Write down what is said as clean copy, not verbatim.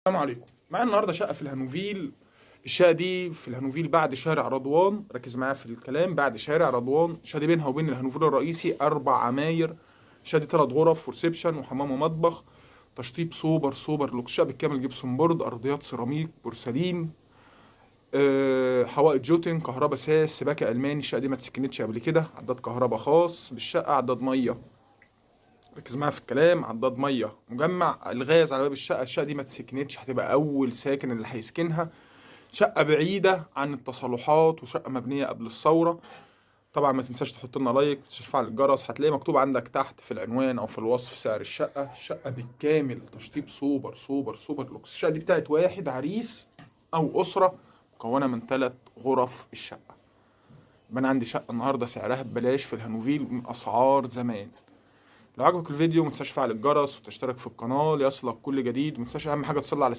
السلام عليكم. معايا النهارده شقه في الهانوفيل. الشقه دي في الهانوفيل بعد شارع رضوان، ركز معايا في الكلام، بعد شارع رضوان. الشقه دي بينها وبين الهانوفيل الرئيسي 4 عماير. الشقه دي 3 غرف وريسبشن وحمام ومطبخ، تشطيب سوبر لوكس. الشقه بالكامل جبسون بورد، ارضيات سيراميك بورسلين، حوائط جوتن، كهرباء ساس، سباكه الماني. الشقه دي ما اتسكنتش قبل كده. عداد كهرباء خاص بالشقه، عداد ميه، ركز معايا في الكلام، عداد ميه مجمع الغاز على باب الشقه. الشقه دي ما اتسكنتش، هتبقى اول ساكن اللي هيسكنها. شقه بعيده عن التصالحات وشقه مبنيه قبل الثوره. طبعا ما تنساش تحط لنا لايك، تفعل الجرس. هتلاقي مكتوب عندك تحت في العنوان او في الوصف سعر الشقه. الشقه بالكامل تشطيب سوبر لوكس. الشقه دي بتاعت واحد عريس او اسره مكونه من 3 غرف الشقه. يبقى انا عندي شقه النهارده سعرها ببلاش في الهانوفيل من اسعار زمان. لو عجبك الفيديو متنساش تفعل الجرس وتشترك في القناه ليصلك كل جديد. ومتنساش اهم حاجه تصلي على